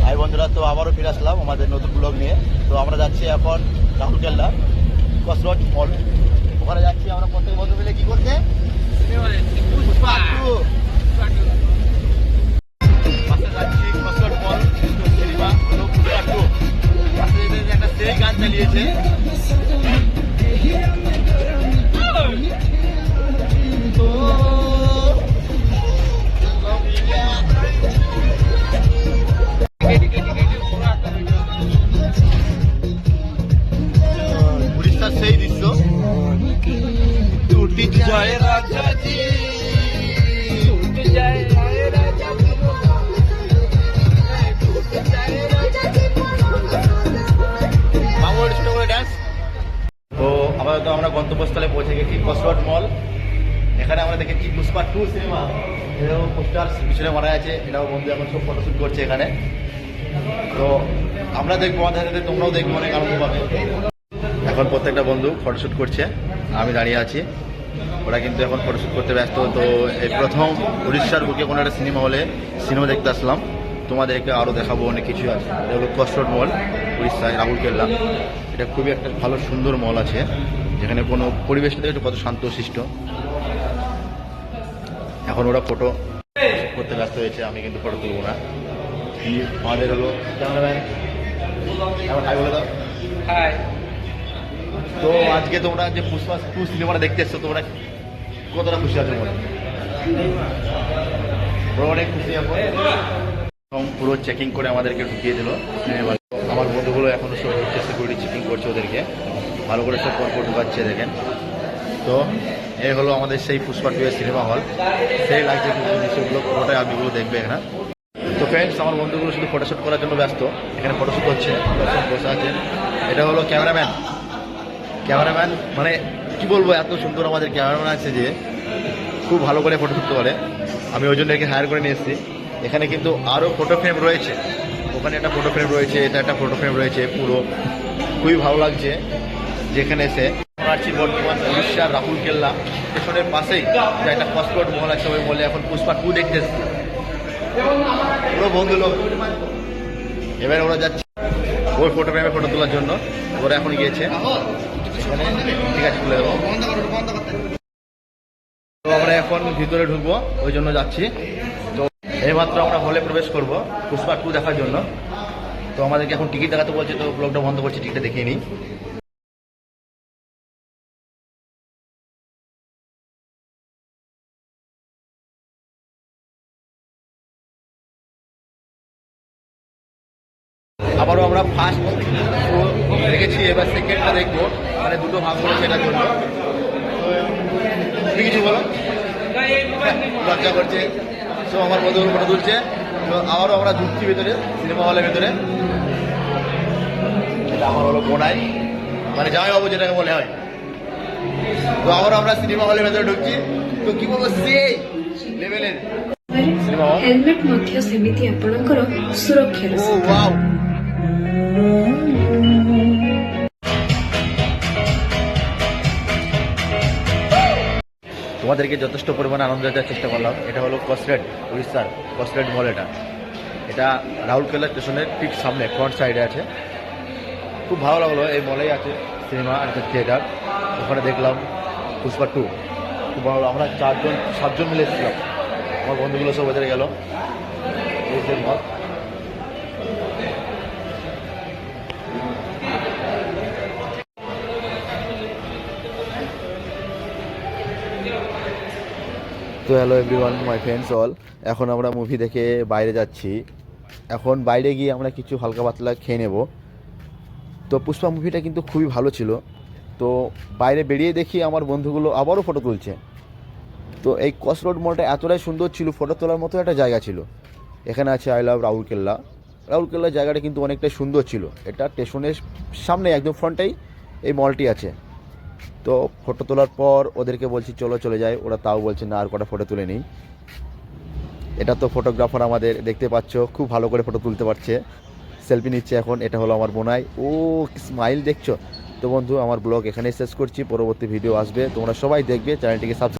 ভাই বন্ধুরা, তো আবারও ফিরে আসলাম আমাদের নতুন ব্লগ নিয়ে। তো আমরা যাচ্ছি এখন রাহুলকেল্লা কসরত মল। ওখানে যাচ্ছি আমরা প্রত্যেক বন্ধু মিলে কি করতে, যাচ্ছি কসরত মল সিনেমা একটা সেই গান চালিয়েছে। উড়িষ্যার সেই দৃশ্য, টুটি যায় রাজাজি, টুটি যায় রাজাজি, টুটি যায় রাজাজি, বাংলার ছোট করে ডান্স। তো আপাতত আমরা গন্তব্যস্থলে পৌঁছে গেছি কসরত মল। এখানে আমরা দেখেছি পুষ্পা 2 সিনেমা, এটাও পোস্টার পিছনে মারা আছে। এটাও বন্ধু এখন সব ফটোশ্যুট করছে এখানে। তো আমরা দেখবো, আমাদের সাথে তোমরাও দেখবো, অনেক আনন্দ পাবে। এখন প্রত্যেকটা বন্ধু ফটোশ্যুট করছে, আমি দাঁড়িয়ে আছি। ওরা কিন্তু এখন ফটোশ্যুট করতে ব্যস্ত। তো এই প্রথম উড়িষ্যার বুকে কোনো একটা সিনেমা হলে সিনেমা দেখতে আসলাম। তোমাদেরকে আরও দেখাবো, অনেক কিছু আছে। এটা হলো কসরত মল, উড়িষ্যায় রাহুলকেল্লা। এটা খুবই একটা ভালো সুন্দর মল আছে, যেখানে কোনো পরিবেশটা দেখে কত শান্তশিষ্ট। এখন ওরা ফটো করতে ব্যস্ত হয়েছে, আমি কিন্তু ফটো তুলবো না। আমাদের হলো ক্যামেরাম্যান, এখন হাই বলে দাও। হাই। তো আজকে তোমরা যে পুষ্পা 2 সিনেমাটা দেখতে এসছো, তোমরা কতটা খুশি আছো? অনেক খুশি। এখন পুরো চেকিং করে আমাদেরকে ঢুকিয়ে দিল সিনেমা। আমার বন্ধুগুলো এখনো সব হচ্ছে, সিকিউরিটি চেকিং করছে ওদেরকে, ভালো করে সব পরপর ঢুকাচ্ছে দেখেন। তো এই হলো আমাদের সেই পুষ্পা 2 সিনেমা হল। সেই লাগছে দৃশ্যগুলো পুরোটাই আপনিগুলো দেখবে এখানে। তো ফ্রেন্ডস, আমার বন্ধুগুলো শুধু ফটোশ্যুট করার জন্য ব্যস্ত, এখানে ফটোশ্যুট হচ্ছে, সব বসে আছে। এটা হলো ক্যামেরাম্যান। মানে কি বলবো, এত সুন্দর আমাদের ক্যামেরাম্যান আছে যে খুব ভালো করে ফটো তুলতে পারে। আমি ওই জন্য একে হায়ার করে নিয়ে এসেছি। এখানে কিন্তু আরও ফটো ফ্রেম রয়েছে, ওখানে একটা ফটো ফ্রেম রয়েছে, এটা একটা ফটো ফ্রেম রয়েছে। পুরো খুবই ভালো লাগছে যেখানে এসে। আছি বর্তমান উড়িষ্যার রাহুলকেল্লা স্টেশনের পাশেই যে একটা কসরত মল আছে, ওই মলে এখন পুষ্পা 2 দেখতে এসেছি পুরো বন্ধু লোক। এবার ওরা যাচ্ছে ওই ফটো ফ্রেমে ফটো তোলার জন্য। ওরা এখন গিয়েছে, ঠিক আছে খুলে দেবো। তো আমরা এখন ভিতরে ঢুকবো, ওই জন্য যাচ্ছি। তো এইমাত্র আমরা হলে প্রবেশ করব পুষ্পা 2 দেখার জন্য। তো আমাদেরকে এখন টিকিট দেখাতে বলছে, তো ব্লগটা বন্ধ করছি, টিকিটটা দেখিয়ে নিই। আবারও আমরা ফার্স্ট দেখেছি, এবার সেকেন্ডটা দেখবো। মানে দুটো ভাগ হলো সেটার জন্য। কিছু বলো, লজ্জা করছে। তো আমার বন্ধুগুলো ফটো তুলছে। তো আবারও আমরা ঢুকছি ভেতরে, সিনেমা হলের ভেতরে। এটা আমার হলো বোনাই, মানে জামাইবাবু যেটাকে বলে হয়। তো আবারও আমরা সিনেমা হলের ভেতরে ঢুকছি। তো কি বলবো, সেই লেভেলের সিনেমা হল। হেলমেট মধ্যে সেমিতি আপনার সুরক্ষার। ও ওয়াও। তোমাদেরকে যথেষ্ট পরিমাণে আনন্দ দেওয়ার চেষ্টা করলাম। এটা হলো কসরত, উড়িষ্যার কসরত মল। এটা রাহুলকেল্লা স্টেশনের ঠিক সামনে ফ্রন্ট সাইডে আছে। খুব ভালো লাগলো। এই মলেই আছে সিনেমা আর থিয়েটার। ওখানে দেখলাম পুষ্পা 2, খুব ভালো। আমরা 7জন মিলে এসেছিলাম, আমার বন্ধুগুলো সব ওদের গেল। এই যে মল। তো hello everyone, my friends all. এখন আমরা মুভি দেখে বাইরে যাচ্ছি। এখন বাইরে গিয়ে আমরা কিছু হালকা পাতলা খেয়ে নেব। তো পুষ্পা মুভিটা কিন্তু খুবই ভালো ছিল। তো বাইরে বেরিয়ে দেখি আমার বন্ধুগুলো আবারও ফটো তুলছে। তো এই কসরত মলটা এতটাই সুন্দর ছিল, ফটো তোলার মতো একটা জায়গা ছিল। এখানে আছে আই লাভ রাহুলকেল্লা। রাহুলকেল্লার জায়গাটা কিন্তু অনেকটাই সুন্দর ছিল। এটা স্টেশনের সামনে একদম ফ্রন্টেই এই মলটি আছে। তো ফটো তোলার পর ওদেরকে বলছি চলে যায়, ওরা তাও বলছে না, আর কটা ফটো তুলে নিই। এটা তো ফটোগ্রাফার আমাদের দেখতে পাচ্ছ, খুব ভালো করে ফটো তুলতে পারছে, সেলফি নিচ্ছে এখন। এটা হলো আমার বোনাই, ও স্মাইল দেখছো। তো বন্ধু, আমার ব্লগ এখানেই শেষ করছি, পরবর্তী ভিডিও আসবে, তোমরা সবাই দেখবে, চ্যানেলটিকে সাবস্ক্রাইব